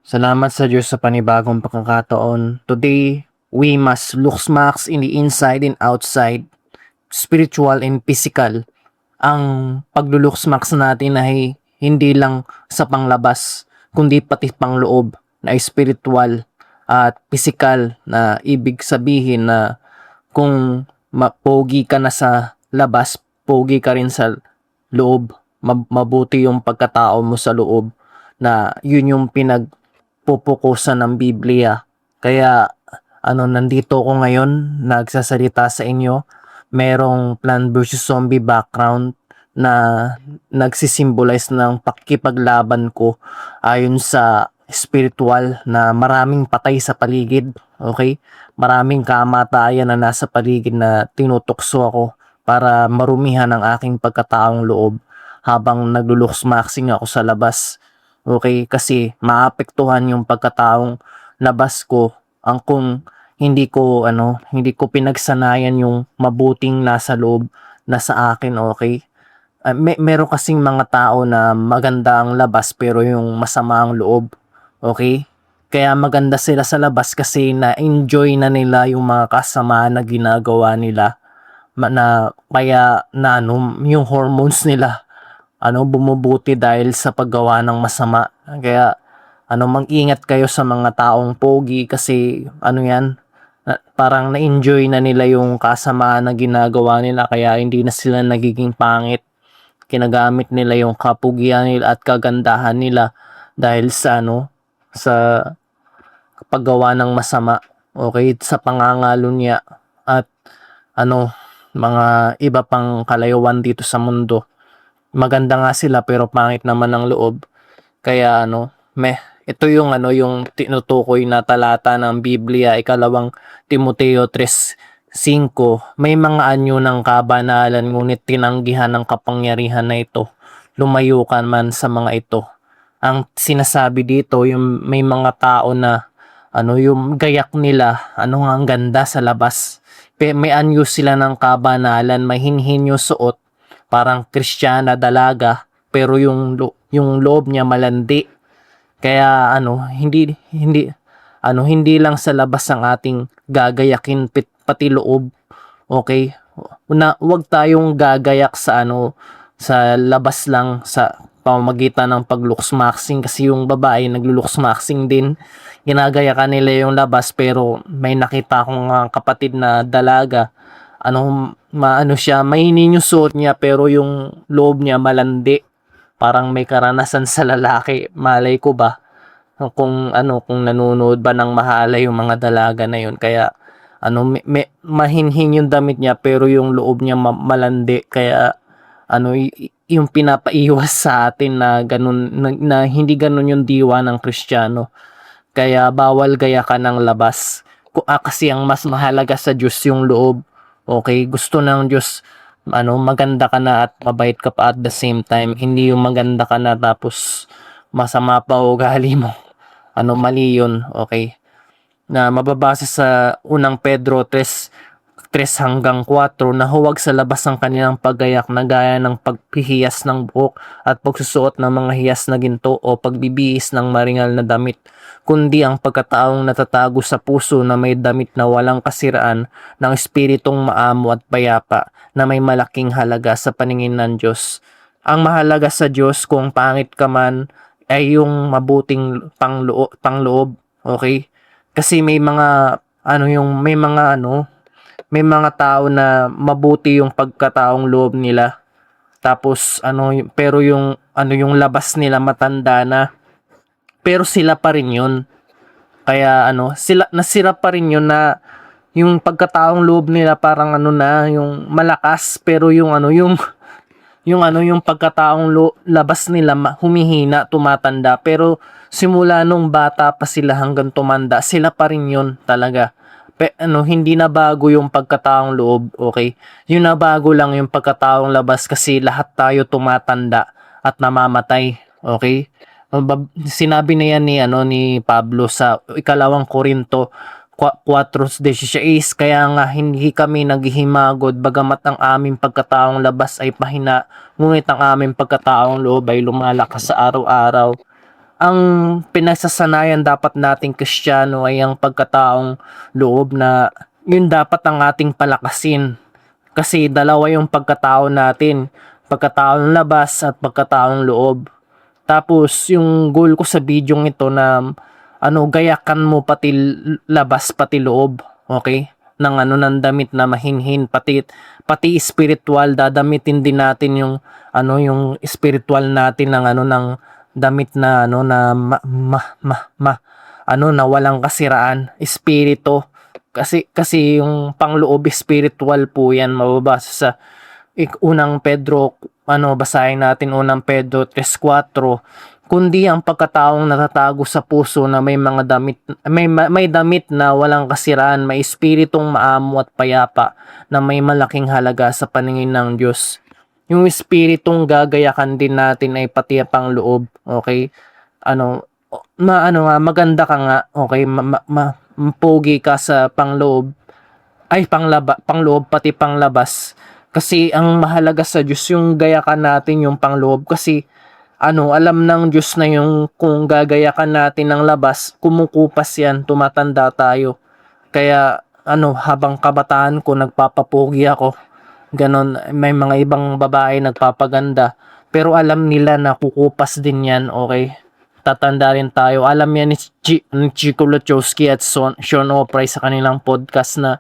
Salamat sa Diyos sa panibagong pagkakataon. Today, we must look smacks in the inside and outside, spiritual and physical. Ang pagluluksmaks natin ay hindi lang sa panglabas, kundi pati pangloob na spiritual at physical, na ibig sabihin na kung pogi ka na sa labas, pogi ka rin sa loob. Mabuti yung pagkatao mo sa loob, na yun yung pinagpupukusan ng Biblia. Kaya nandito ko ngayon nagsasalita sa inyo. Merong Plant vs. Zombie background na nagsisimbolize ng pakikipaglaban ko ayon sa spiritual, na maraming patay sa paligid. Okay? Maraming kamatayan na nasa paligid na tinutukso ako para marumihan ang aking pagkataong loob habang nagluluksmaksing ako sa labas. Okay? Kasi maapektuhan yung pagkataong labas ko ang kung hindi ko pinagsanayan yung mabuting nasa loob na sa akin. Okay? Meron kasing mga tao na maganda ang labas pero yung masama ang loob. Okay? Kaya maganda sila sa labas kasi na-enjoy na nila yung mga kasamaan na ginagawa nila. Yung hormones nila bumubuti dahil sa paggawa ng masama. Kaya mag-ingat kayo sa mga taong pogi kasi parang na-enjoy na nila yung kasamaan na ginagawa nila, kaya hindi na sila nagiging pangit. Kinagamit nila yung kapugian nila at kagandahan nila dahil sa paggawa ng masama. Okay, sa pangangalo niya at mga iba pang kalayuan dito sa mundo. Maganda nga sila pero pangit naman ang loob. Kaya ito yung tinutukoy na talata ng Biblia, ikalawang Timoteo 3:5. May mga anyo ng kabanalan ngunit tinanggihan ng kapangyarihan na ito. Lumayo ka man sa mga ito. Ang sinasabi dito, yung may mga tao na yung gayak nila, ang ganda sa labas. May anyo sila ng kabanalan, may hinhin yung suot, parang Kristiyana dalaga, pero yung loob niya malandi. Kaya hindi lang sa labas ang ating gagayakin, pati loob. Okay? Huwag tayong gagayak sa labas lang sa pamamagitan ng pagluksmaksing, kasi yung babae nagluluksmaksing din. Ginagayakan nila yung labas pero may nakita akong kapatid na dalaga, mahinin yung suot niya pero yung loob niya malandi. Parang may karanasan sa lalaki. Malay ko ba kung nanonood ba ng mahala yung mga dalaga na yun. Kaya mahinhin yung damit niya pero yung loob niya malandi. Kaya yung pinapaiwas sa atin na ganun, na hindi ganun yung diwa ng Kristiyano. Kaya bawal gayakan ng labas. Kasi ang mas mahalaga sa Diyos yung loob. Okay, gusto ng Diyos maganda ka na at mabait ka pa at the same time. Hindi yung maganda ka na tapos masama pa ugali mo. Mali yun. Okay, na mababasa sa unang Pedro 3:3-4, na huwag sa labas ang kanilang paggayak na gaya ng pagpihiyas ng buhok at pagsusuot ng mga hiyas na ginto o pagbibihis ng maringal na damit, kundi ang pagkataong natatago sa puso na may damit na walang kasiraan, ng espiritong maamo at payapa na may malaking halaga sa paningin ng Diyos. Ang mahalaga sa Diyos, kung pangit ka man, ay yung mabuting pangloob. Okay? Kasi may mga may mga tao na mabuti yung pagkataong loob nila. Tapos pero yung labas nila matanda na. Pero sila pa rin yun. Kaya sila nasira pa rin yun, na yung pagkataong loob nila parang yung malakas, pero yung pagkataong labas nila humihina, tumatanda. Pero simula nung bata pa sila hanggang tumanda, sila pa rin yun talaga. Hindi na bago yung pagkataong loob. Okay? Yung nabago lang yung pagkataong labas, kasi lahat tayo tumatanda at namamatay. Okay? Sinabi na yan ni Pablo sa ikalawang Korinto 4:16, kaya nga hindi kami naghihimagod bagamat ang aming pagkataong labas ay pahina, ngunit ang aming pagkataong loob ay lumalakas sa araw-araw. ang pinagsasanayan dapat nating Kristiyano ay ang pagkataong loob na yun dapat ang ating palakasin. Kasi dalawa yung pagkatao natin, pagkataong labas at pagkataong loob. Tapos yung goal ko sa video ito na gayakan mo pati labas pati loob, okay? Ng damit na mahinhin pati spiritual, dadamitin din natin yung spiritual natin ng damit na na walang kasiraan, espiritu. Kasi yung pangloob spiritual po yan, mababasa sa unang Pedro, basahin natin unang Pedro 3:4, kundi ang pagkataong natatago sa puso na may mga damit, may damit na walang kasiraan, may espiritong maamo at payapa na may malaking halaga sa paningin ng Diyos. Yung espiritong gagayakan din natin ay pati pang loob, okay? Maganda ka nga, okay? Pogi ka sa pangloob, ay pangloob pati panglabas. Kasi ang mahalaga sa Diyos yung gayakan natin yung pangloob, kasi alam ng Diyos na yung kung gagayakan natin ng labas, kumukupas yan, tumatanda tayo. Kaya habang kabataan ko nagpapapogi ako. Ganon, may mga ibang babae nagpapaganda, pero alam nila na kukupas din yan, okay? Tatanda rin tayo. Alam yan ni Chico Luchowski at Sean O'Prey sa kanilang podcast na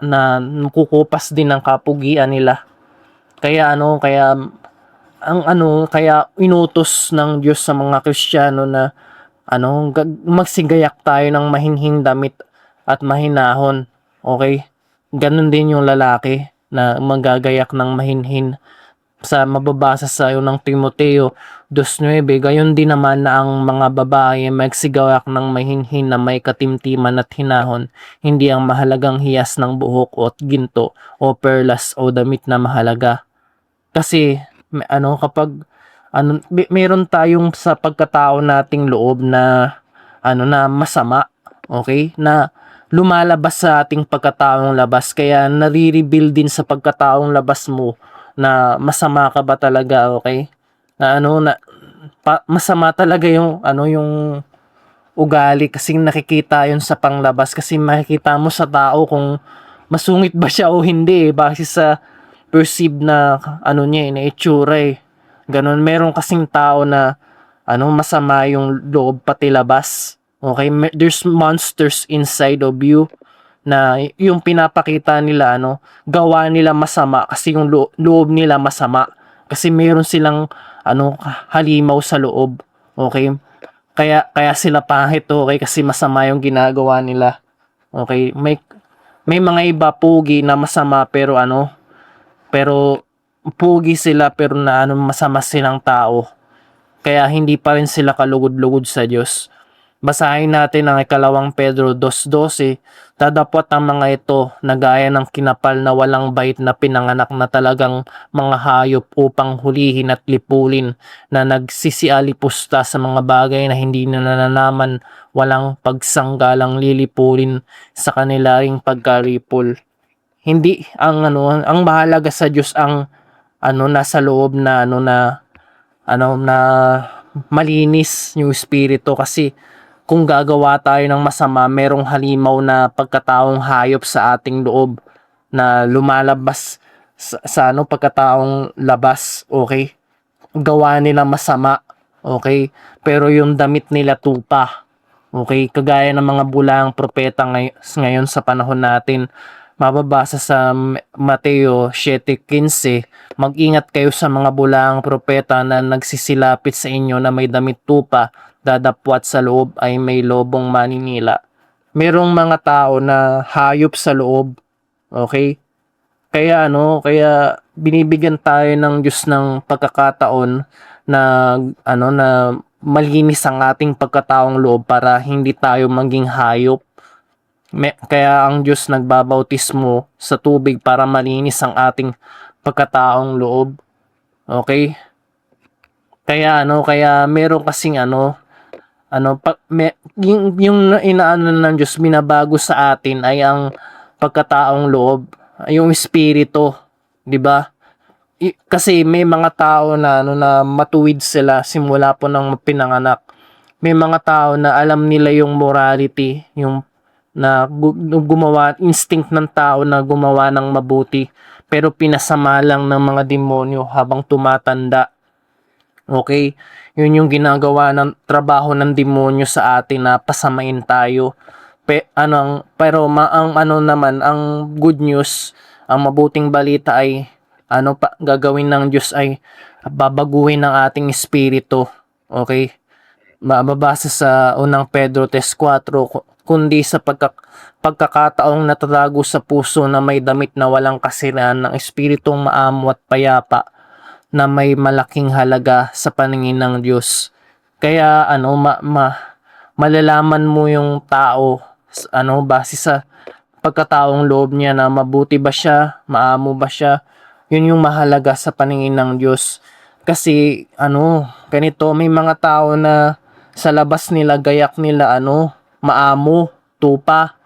na kukupas din ng kapugian nila. Kaya kaya inutos ng Diyos sa mga Kristiyano na magsigayak tayo ng mahinhing damit at mahinahon. Okay? Ganun din yung lalaki na magagayak ng mahinhin. Sa mababasa sa ng Timoteo 2:9, gayon din naman na ang mga babae magsigayak ng mahinhin na may katimtiman at hinahon, hindi ang mahalagang hiyas ng buhok o ginto o perlas o damit na mahalaga. Kasi kapag meron tayong sa pagkatao nating loob na na masama, okay? Na lumalabas sa ating pagkataong labas, kaya nare-reveal din sa pagkataong labas mo na masama ka ba talaga, okay? Masama talaga yung ugali, kasi nakikita yun sa panglabas, kasi makikita mo sa tao kung masungit ba siya o hindi, base sa perceived na niya na itsura eh. Ganon, meron kasing tao na masama yung loob pati labas. Okay, there's monsters inside of you na yung pinapakita nila gawa nila masama kasi yung loob nila masama, kasi meron silang halimaw sa loob, okay? Kaya sila pangit, okay, kasi masama yung ginagawa nila, okay? May mga iba pogi na masama, pero pogi sila pero na masama silang tao, kaya hindi pa rin sila kalugod-lugod sa Diyos. Basahin natin ang 2 Pedro 2:12. Dadapot ang mga ito na gaya ng kinapal na walang bait na pinanganak na talagang mga hayop upang hulihin at lipulin, na nagsisialipusta sa mga bagay na hindi na nananaman, walang pagsanggalang lilipulin sa kanilang pagkaripol. Hindi ang mahalaga sa Diyos ang nasa loob na na malinis yung espiritu, kasi kung gagawa tayo ng masama, merong halimaw na pagkataong hayop sa ating loob na lumalabas sa pagkataong labas, okay? Gawa nila masama, okay? Pero yung damit nila tupa, okay? Kagaya ng mga bulang propeta ngayon sa panahon natin. Mababasa sa Mateo 7:15, mag-ingat kayo sa mga bulaang propeta na nagsisilapit sa inyo na may damit tupa, dadapwat sa loob ay may lobong maninila. Merong mga tao na hayop sa loob, okay? Kaya kaya binibigyan tayo ng Diyos ng pagkakataon na na malinis ang ating pagkataong loob para hindi tayo maging hayop. Kaya ang Diyos nagbabautismo sa tubig para malinis ang ating pagkataong loob. Okay? Kaya kaya meron kasing yung inaano ng Diyos binabago sa atin ay ang pagkataong loob, yung espiritu, 'di ba? kasi may mga tao na ano na matuwid sila simula po ng pinanganak. May mga tao na alam nila yung morality, yung na gumawa, instinct ng tao na gumawa ng mabuti, pero pinasama lang ng mga demonyo habang tumatanda. Okay? Yun yung ginagawa ng trabaho ng demonyo sa atin na pasamain tayo. Ang ano naman, ang good news, ang mabuting balita ay ano pa gagawin ng Diyos ay babaguhin ng ating espiritu. Okay? Mababasa sa unang Pedro 3:4, kundi sa pagkakataong natatago sa puso na may damit na walang kasiraan ng espiritong maamo at payapa na may malaking halaga sa paningin ng Diyos. Kaya ano malalaman mo yung tao ano base sa pagkataong loob niya na mabuti ba siya, maamo ba siya. Yun yung mahalaga sa paningin ng Diyos. Kasi ano, ganito may mga tao na sa labas nila gayak nila ano, maamo, tupa,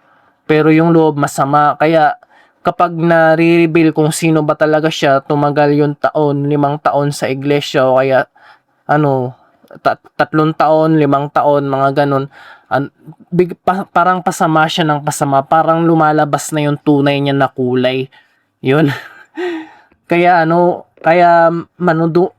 pero yung loob masama. Kaya kapag nare-reveal kung sino ba talaga siya, tumagal yung taon, 5 taon sa iglesia o kaya ano, 3 taon, 5 taon, mga ganun. Parang pasama siya ng pasama, parang lumalabas na yung tunay niya na kulay. Yun. Kaya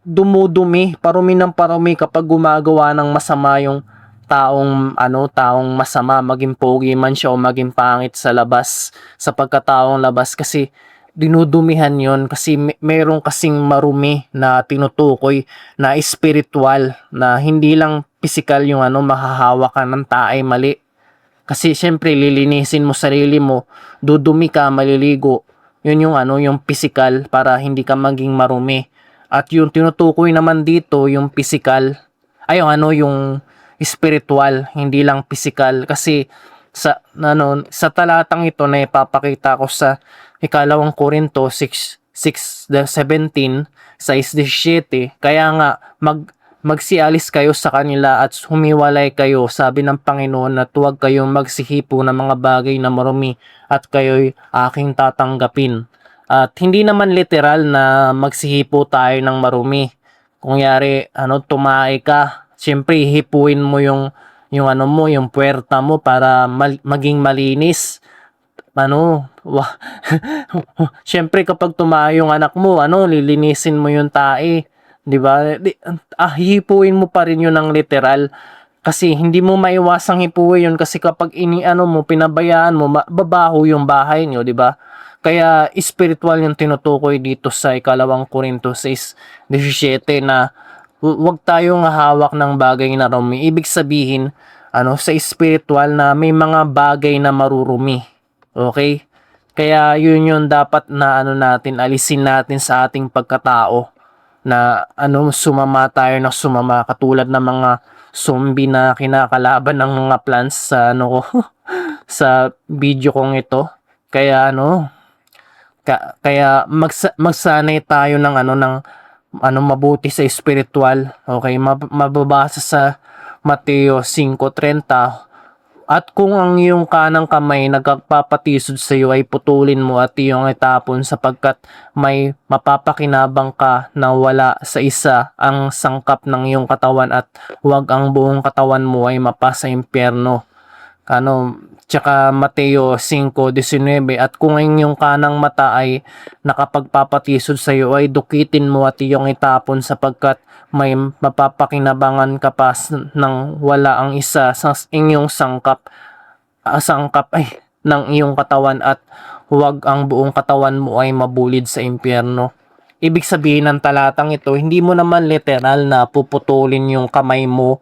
dumudumi, parumi ng parumi kapag gumagawa ng masama yung taong masama, maging pogi man siya o maging pangit sa labas, sa pagkataong labas, kasi dinudumihan yon kasi meron kasing marumi na tinutukoy na spiritual, na hindi lang physical yung ano mahahawa ka ng tae mali. Kasi syempre lilinisin mo sarili mo, dudumi ka, maliligo. Yun yung ano, yung physical para hindi ka maging marumi. At yung tinutukoy naman dito, yung physical, ay yung ano, yung spiritual, hindi lang physical. Kasi sa talatang ito na ipapakita ko sa ikalawang Korinto 6:17, 6:17, kaya nga magsialis kayo sa kanila at humiwalay kayo, sabi ng Panginoon, at huwag kayong magsihipo ng mga bagay na marumi at kayo'y aking tatanggapin. At hindi naman literal na magsihipo tayo ng marumi. Kung yari, tumae ka, siyempre hipuin mo yung ano mo, yung puwerta mo para maging malinis. Siyempre kapag tumae yung anak mo, lilinisin mo yung tae. 'Di ba? Hihipuin mo pa rin 'yun ng literal. Kasi hindi mo maiwasang hipuin 'yun kasi kapag pinabayaan mo, babaho yung bahay niyo, 'di ba? Kaya spiritual yung tinutukoy dito sa ikalawang Korinto 6:17 na huwag tayong hawak ng bagay na marumi. Ibig sabihin, sa spiritual na may mga bagay na marurumi. Okay? Kaya yun yung dapat na natin, alisin natin sa ating pagkatao, na sumama tayo ng sumama katulad ng mga zombie na kinakalaban ng mga plants sa sa video kong ito. Kaya kaya magsanay tayo ng mabuti sa spiritual. Okay, mababasa sa Mateo 5:30, at kung ang iyong kanang kamay nagpapatisod sa iyo ay putulin mo at iyong itapon, sapagkat may mapapakinabang ka na wala sa isa ang sangkap ng iyong katawan at huwag ang buong katawan mo ay mapa sa impyerno. Tsaka Mateo 5:19, at kung ang iyong kanang mata ay nakapagpapatisod sa iyo ay dukitin mo at iyong itapon, sapagkat may mapapakinabangan ka pa ng wala ang isa sa inyong sangkap ng iyong katawan at huwag ang buong katawan mo ay mabulid sa impyerno. Ibig sabihin ng talatang ito, hindi mo naman literal na puputulin yung kamay mo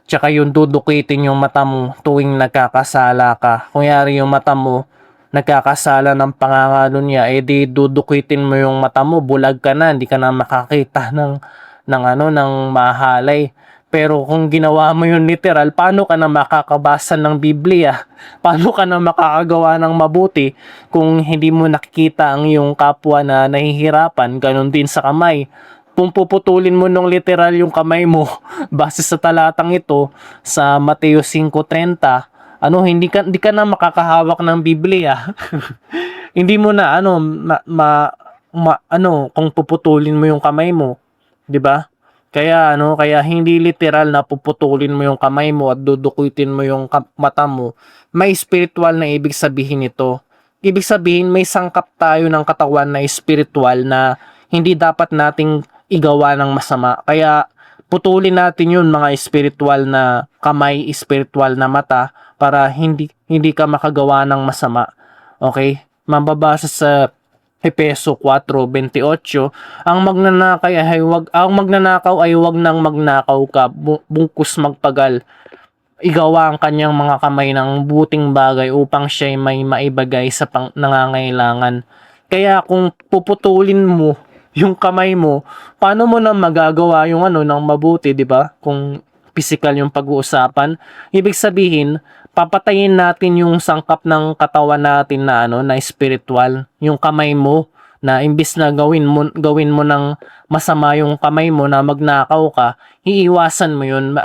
tsaka yung dudukitin yung mata mo tuwing nagkakasala ka. Kung yari yung mata mo nagkakasala ng pangangalo niya, di dudukitin mo yung mata mo, bulag ka na, hindi ka na makakita ng mahalay. Pero kung ginawa mo yun literal, paano ka na makakabasa ng Biblia? Paano ka na makakagawa ng mabuti kung hindi mo nakikita ang iyong kapwa na nahihirapan? Ganon din sa kamay. Kung puputulin mo ng literal yung kamay mo, base sa talatang ito sa Mateo 5:30, hindi ka na makakahawak ng Biblia. Hindi mo na kung puputulin mo yung kamay mo, 'di ba? Kaya hindi literal na puputulin mo yung kamay mo at dudukutin mo yung mata mo. May spiritual na ibig sabihin nito. Ibig sabihin may sangkap tayo ng katawan na spiritual na hindi dapat nating igawa ng masama. Kaya putulin natin yun mga spiritual na kamay, spiritual na mata para hindi ka makagawa ng masama. Okay? Mababasa sa Hepeso 4:28, ang magnanakaw ay wag nang magnakaw ka, bungkus magpagal. Igawa ang kanyang mga kamay ng buting bagay upang siya'y may maibagay sa nangangailangan. Kaya kung puputulin mo yung kamay mo, paano mo na magagawa yung ng mabuti, 'di ba? Kung physical yung pag-uusapan, ibig sabihin, papatayin natin yung sangkap ng katawan natin na na spiritual, yung kamay mo na imbis na gawin mo ng masama yung kamay mo na magnakaw ka, iiwasan mo yun,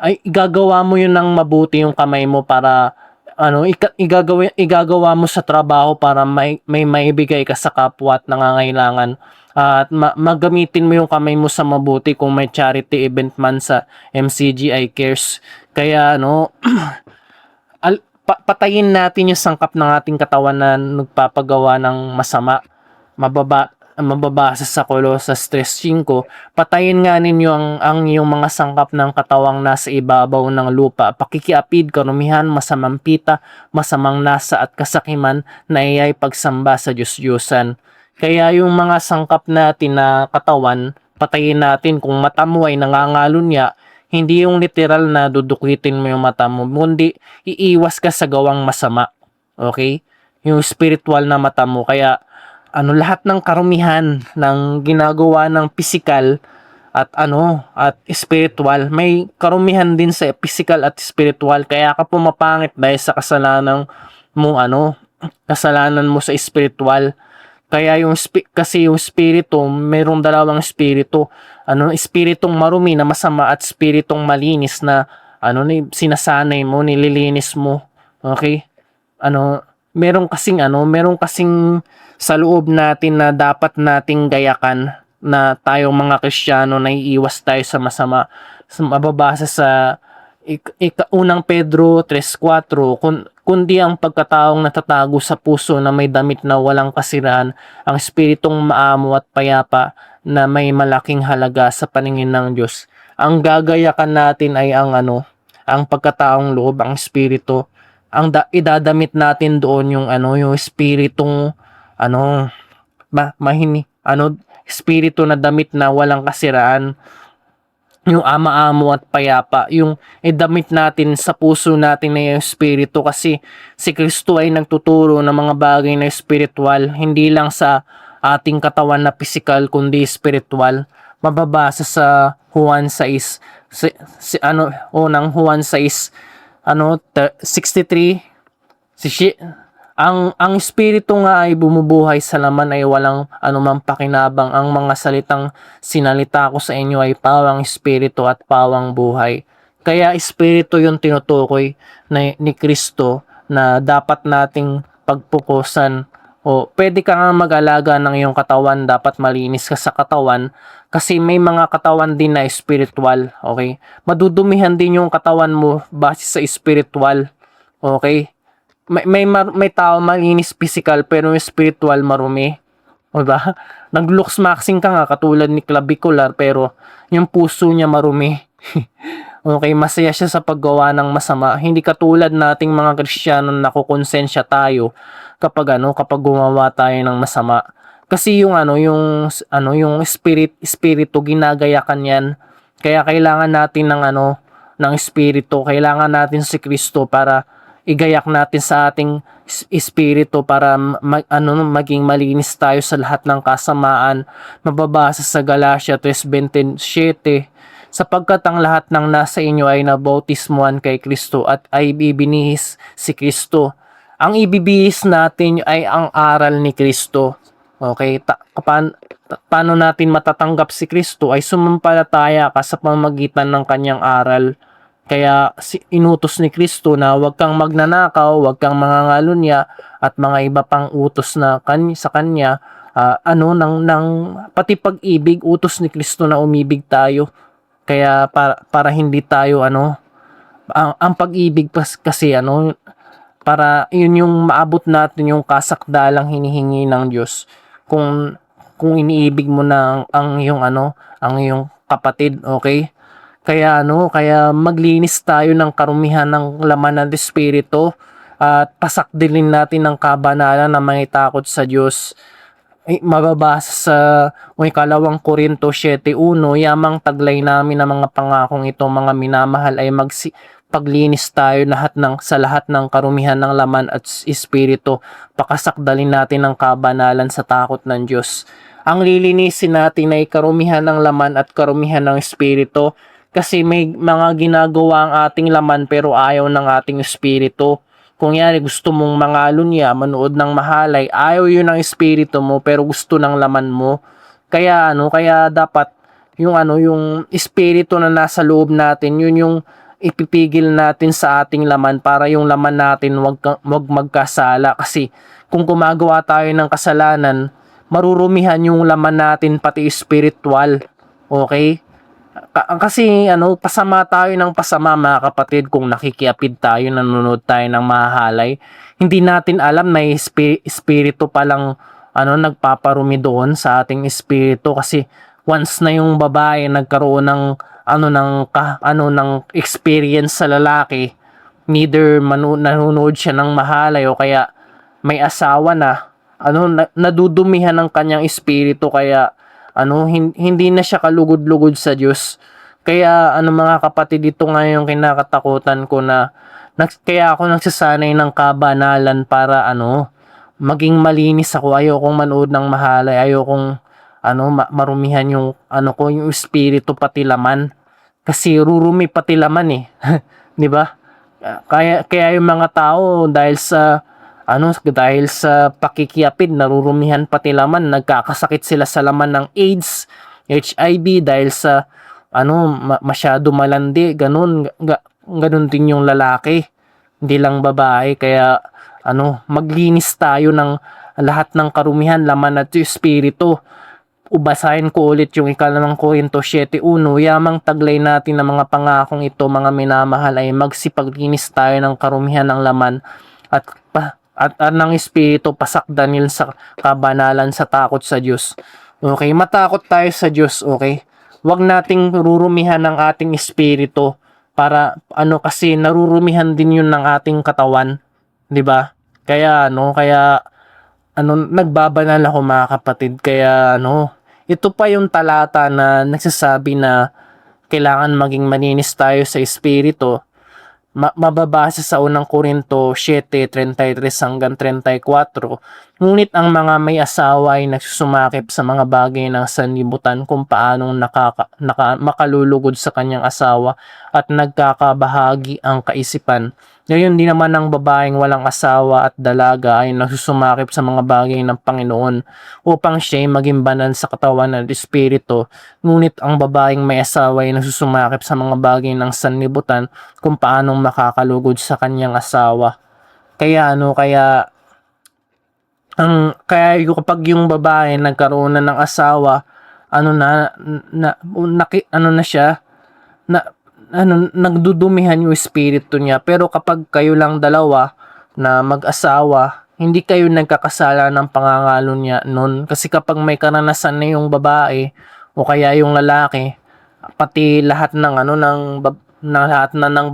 ay igagawa mo yun ng mabuti yung kamay mo para igagawa mo sa trabaho para may maibigay ka sa kapwa at nangangailangan, at magamitin mo yung kamay mo sa mabuti kung may charity event man sa MCGI Cares. Kaya patayin natin yung sangkap ng ating katawan na nagpapagawa ng masama. Mababasa sa Colossus 3:5, patayin nga ninyo ang iyong mga sangkap ng katawang nasa ibabaw ng lupa, pakikiapid, karumihan, masamang pita, masamang nasa at kasakiman na iyay pagsamba sa Diyos-Diyosan. Kaya yung mga sangkap natin na katawan, patayin natin. Kung mata mo ay nangangalunya, hindi yung literal na dudukitin mo yung mata mo, kundi iiwas ka sa gawang masama. Okay? Yung spiritual na mata mo. Kaya lahat ng karumihan ng ginagawa ng physical at spiritual, may karumihan din sa physical at spiritual. Kaya ka pumapangit dahil sa kasalanan mo sa spiritual. Kaya kasi yung spirito, mayroong dalawang spirito, spiritong marumi na masama at spiritong malinis na sinasanay mo, nililinis mo. Okay? Meron kasing sa loob natin na dapat nating gayakan, na tayong mga Kristiyano na iiwas tayo sa masama. Mababasa sa unang Pedro 3:4, kundi ang pagkataong natatago sa puso na may damit na walang kasiraan, ang espiritong maamo at payapa na may malaking halaga sa paningin ng Diyos. Ang gagayakan natin ay ang pagkataong loob, ang espiritu. Idadamit natin doon yung espiritong espiritu na damit na walang kasiraan, yung ama-amo at payapa, yung idamit natin sa puso natin na yung espiritu, kasi si Kristo ay nagtuturo ng mga bagay na espiritual, hindi lang sa ating katawan na physical kundi espiritual. Mababasa sa Juan 6, unang Juan 6, 63, ang espiritu nga ay bumubuhay, sa laman ay walang anumang pakinabang. Ang mga salitang sinalita ko sa inyo ay pawang espiritu at pawang buhay. Kaya espiritu yung tinutukoy ni Kristo na dapat nating pagpukusan. O pwede ka nga mag-alaga ng iyong katawan, dapat malinis ka sa katawan, kasi may mga katawan din na spiritual. Okay? Madudumihan din yung katawan mo base sa spiritual. Okay? May tao malinis physical pero yung spiritual marumi. Diba? Nag-looks maxing ka nga katulad ni clavicular pero yung puso niya marumi. Okay, masaya siya sa paggawa ng masama. Hindi katulad nating mga Kristiyano na nakukonsensya tayo kapag gumawa tayo ng masama. Kasi yung espiritu ginagayakan yan. Kaya kailangan natin ng espiritu, kailangan natin si Kristo para igayak natin sa ating espiritu para maging malinis tayo sa lahat ng kasamaan. Mababasa sa Galatia 3:27, sapagkat ang lahat ng nasa inyo ay nabautismuhan kay Kristo at ay ibinihis si Kristo. Ang ibibihis natin ay ang aral ni Kristo. Okay, paano natin matatanggap si Kristo ay sumampalataya ka sa pamamagitan ng kanyang aral. Kaya inutos ni Kristo na huwag kang magnanakaw, huwag kang mangangalunya at mga iba pang utos na sa kanya ng pati pag-ibig, utos ni Kristo na umibig tayo. Kaya para hindi tayo ang pag-ibig kasi para yun yung maabot natin yung kasakdalang hinihingi ng Diyos. Kung iniibig mo na ang iyong kapatid, okay? Kaya maglinis tayo ng karumihan ng laman ng Espiritu at pasakdilin natin ng kabanalan na may takot sa Diyos. Mababasa sa Ikalawang Korinto 7:1, yamang taglay namin ng mga pangakong ito, mga minamahal, ay paglinis tayo sa lahat ng karumihan ng laman at espiritu, pakasakdalin natin ng kabanalan sa takot ng Diyos. Ang lilinisin natin ay karumihan ng laman at karumihan ng espiritu, kasi may mga ginagawa ang ating laman pero ayaw ng ating espiritu. Kung yan, gusto mong mangalunya, manood ng mahalay, ayaw yun ng espiritu mo pero gusto ng laman mo. Kaya dapat yung espiritu na nasa loob natin, yun yung ipipigil natin sa ating laman para yung laman natin wag magkasala. Kasi kung gumagawa tayo ng kasalanan, marurumihan yung laman natin pati spiritual. Okay? Kasi pasama tayo ng pasama, mga kapatid, kung nakikiapid tayo, nanonood tayo ng mahalay. Hindi natin alam na espiritu palang nagpaparumi doon sa ating espiritu, kasi once na yung babae nagkaroon ng experience sa lalaki, neither nanonood siya ng mahalay o kaya may asawa na, nadudumihan ng kanyang espiritu, kaya hindi na siya kalugod-lugod sa Diyos. Kaya mga kapatid, ito nga yung kinakatakutan ko kaya ako nagsasanay ng kabanalan para maging malinis ako. Ayokong manood ng mahalay, ayokong marumihan yung yung espiritu pati laman. Kasi rurumi pati laman eh. 'Di ba? Kaya yung mga tao dahil sa pakikiapid, narurumihan pati laman, nagkakasakit sila sa laman ng AIDS, HIV, dahil sa masyado malandi, ganun din yung lalaki, hindi lang babae. Kaya maglinis tayo ng lahat ng karumihan, laman at espiritu. Ubasahin ko ulit yung Ikalawang Korinto 7:1, yamang taglay natin ng mga pangakong ito, mga minamahal, ay magsipaglinis tayo ng karumihan ng laman at ng espiritu, pasakdanil sa kabanalan sa takot sa Diyos. Okay, matakot tayo sa Diyos, okay? Huwag nating rurumihan ng ating espiritu para kasi narurumihan din yun ng ating katawan, 'di ba? Kaya nagbabanal ako, mga kapatid. Kaya ito pa yung talata na nagsasabi na kailangan maging malinis tayo sa espiritu. Mababasa sa unang Korinto 7:33 hanggang 34. Ngunit ang mga may asawa ay nagsusumakip sa mga bagay ng sanlibutan, kung paanong makalulugod sa kanyang asawa at nagkakabahagi ang kaisipan. Ngayon din naman ang babaeng walang asawa at dalaga ay nagsusumakip sa mga bagay ng Panginoon upang siya ay maging banal sa katawan at espiritu. Ngunit ang babaeng may asawa ay nagsusumakip sa mga bagay ng sanlibutan, kung paanong makakalugod sa kanyang asawa. Kaya kapag yung babae nagkaroon na ng asawa, nagdudumihan yung espiritu niya. Pero kapag kayo lang dalawa na mag-asawa, hindi kayo nagkakasala ng pangangalo niya nun. Kasi kapag may karanasan na yung babae o kaya yung lalaki, pati lahat ng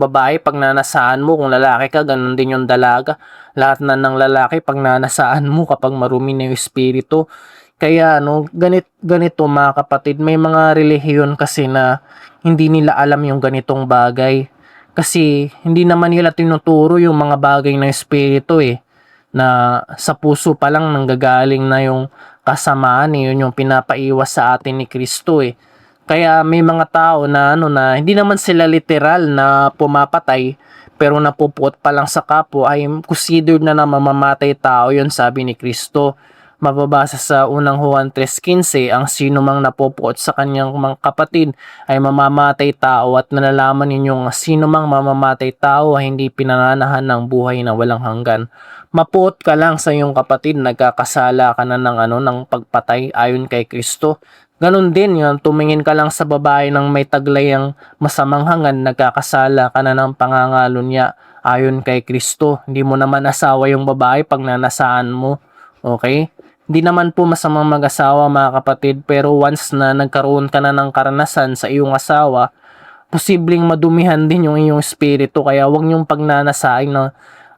babae, pag nanasaan mo, kung lalaki ka, ganun din yung dalaga. Lahat na ng lalaki, pag nanasaan mo, kapag marumi na yung espiritu. Kaya ganito, mga kapatid, may mga relihiyon kasi na hindi nila alam yung ganitong bagay. Kasi hindi naman nila tinuturo yung mga bagay ng espiritu na sa puso pa lang nanggagaling na yung kasamaan yun yung pinapaiwas sa atin ni Kristo Kaya may mga tao na hindi naman sila literal na pumapatay, pero napuput pa lang sa kapwa, ay considered na mamamatay tao yun, sabi ni Kristo. Mababasa sa unang Juan 3:15, ang sino mang napopuot sa kanyang mga kapatid ay mamamatay tao, at nalalaman ninyong sino mang mamamatay tao ay hindi pinananahan ng buhay na walang hanggan. Mapuot ka lang sa iyong kapatid, nagkakasala ka na ng pagpatay ayon kay Kristo. Ganon din yun, tumingin ka lang sa babae ng may taglay ang masamang hangad, nagkakasala ka na ng pangangalo niya ayon kay Kristo. Hindi mo naman asawa yung babae pag nanasaan mo. Okay? Hindi naman po masamang mag-asawa mga kapatid, pero once na nagkaroon ka na ng karanasan sa iyong asawa, posibleng madumihan din yung iyong espiritu, kaya huwag niyong pagnanasain ng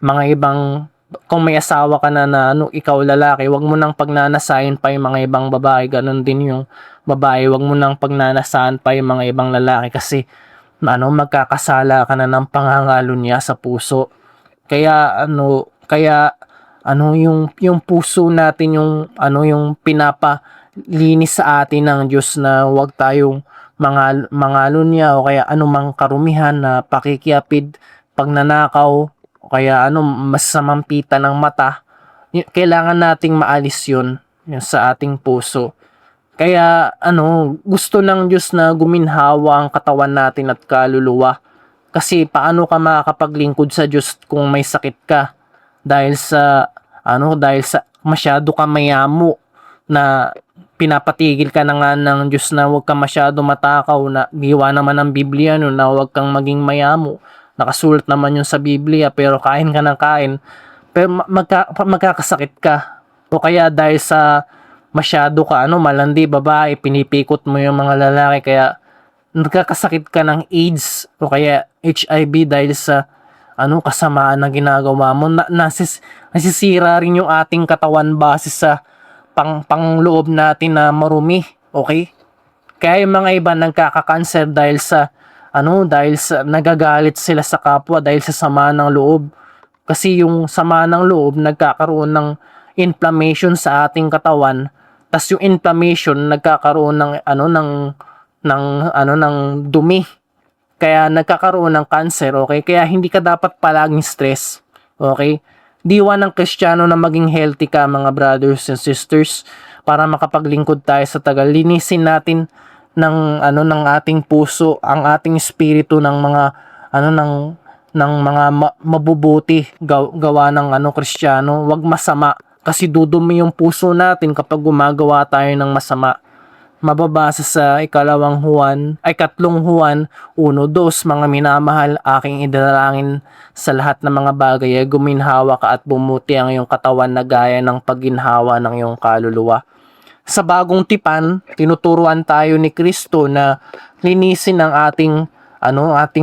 mga ibang, kung may asawa ka na ikaw lalaki, huwag mo nang pagnanasain pa yung mga ibang babae, ganun din yung babae, huwag mo nang pagnanasaan pa yung mga ibang lalaki, kasi magkakasala ka na ng pangangalo niya sa puso. Kaya yung puso natin yung pinapalinis sa atin ng Diyos, na huwag tayong mangalo niya, o kaya anumang karumihan na pakikiapid, pagnanakaw, o kaya masamampitan ng mata. Kailangan nating maalis yun sa ating puso. Kaya gusto ng Diyos na guminhawa ang katawan natin at kaluluwa. Kasi paano ka makakapaglingkod sa Diyos kung may sakit ka? Dahil sa masyado ka mayamo, na pinapatigil ka na nga ng Diyos na huwag kang masyado matakaw, na giwa naman ng Biblia no, na huwag kang maging mayamo. Nakasulat naman yun sa Biblia, pero kain ka ng kain, pero magkakasakit ka. O kaya dahil sa masyado ka malandi babae, pinipikot mo yung mga lalaki, kaya nagkakasakit ka ng AIDS o kaya HIV dahil sa kasamaan na ginagawa mo. Nasisira rin yung ating katawan base sa pangloob natin na marumi. Okay? Kaya yung mga iba nagkaka-cancer dahil sa nagagalit sila sa kapwa dahil sa sama ng loob. Kasi yung sama ng loob nagkakaroon ng inflammation sa ating katawan. Tas yung inflammation nagkakaroon ng dumi. Kaya nagkakaroon ng cancer, okay? Kaya hindi ka dapat palaging stress, okay? Diwa ng Kristiyano na maging healthy ka, mga brothers and sisters, para makapaglingkod tayo sa tagal. Linisin natin ng ating puso, ang ating espiritu ng mga mabubuti gawa ng Kristiyano. Wag masama, kasi dudumi yung puso natin kapag gumagawa tayo ng masama. Mababasa sa katlong Juan 1:2, mga minamahal, aking idalangin sa lahat ng mga bagay ay guminhawa ka at bumuti ang iyong katawan na gaya ng pagginhawa ng iyong kaluluwa. Sa bagong tipan, tinuturuan tayo ni Kristo na linisin ang ating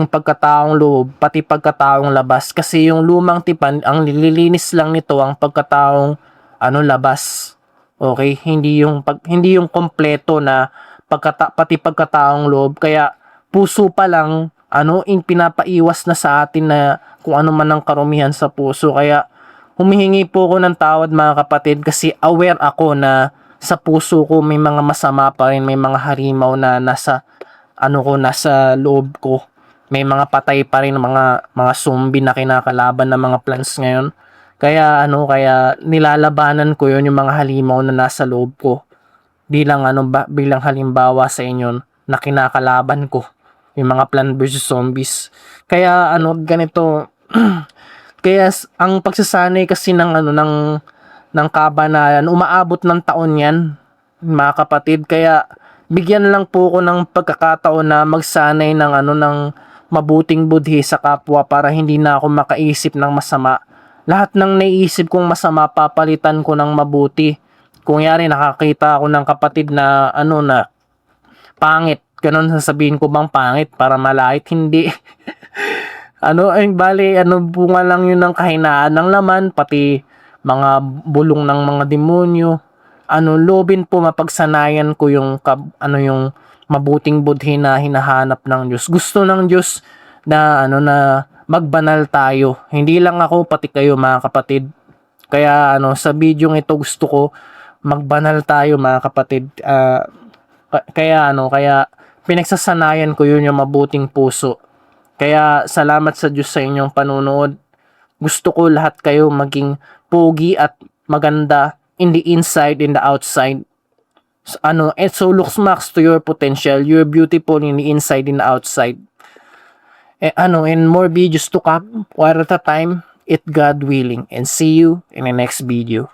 pagkataong loob, pati pagkataong labas, kasi yung lumang tipan, ang nililinis lang nito ang pagkataong labas. Okay, hindi yung kompleto na pati pagkataong loob. Kaya puso pa lang pinapaiwas na sa atin na kung ano man ang karumihan sa puso. Kaya humihingi po ako ng tawad, mga kapatid, kasi aware ako na sa puso ko may mga masama pa rin, may mga harimaw na nasa loob ko. May mga patay pa rin, mga zombie na kinakalaban ng mga plants ngayon. Kaya nilalabanan ko 'yon, yung mga halimaw na nasa loob ko. Bilang halimbawa sa inyo na kinakalaban ko yung mga Plant vs Zombies. Kaya ganito kaya ang pagsasanay kasi ng kabanalan, umaabot ng taon 'yan, mga kapatid. Kaya bigyan lang po ko ng pagkakataon na magsanay ng mabuting budhi sa kapwa, para hindi na ako makaisip ng masama. Lahat ng naiisip kong masama, papalitan ko ng mabuti. Kung yari nakakita ako ng kapatid na na pangit, ganun, sasabihin ko bang pangit para malait? Hindi. Bunga lang yun ng kahinaan ng laman, pati mga bulong ng mga demonyo. Lobin po mapagsanayan ko yung mabuting budhi na hinahanap ng Diyos. Gusto ng Diyos na magbanal tayo. Hindi lang ako, pati kayo, mga kapatid. Kaya sa video ito gusto ko magbanal tayo, mga kapatid. Kaya pinagsasanayan ko yun, yung mabuting puso. Kaya salamat sa Diyos sa inyong panunood. Gusto ko lahat kayo maging pogi at maganda, in the inside and the outside. So looks max to your potential. You're beautiful in the inside and the outside. And more videos to come, one at a time, it God willing. And see you in the next video.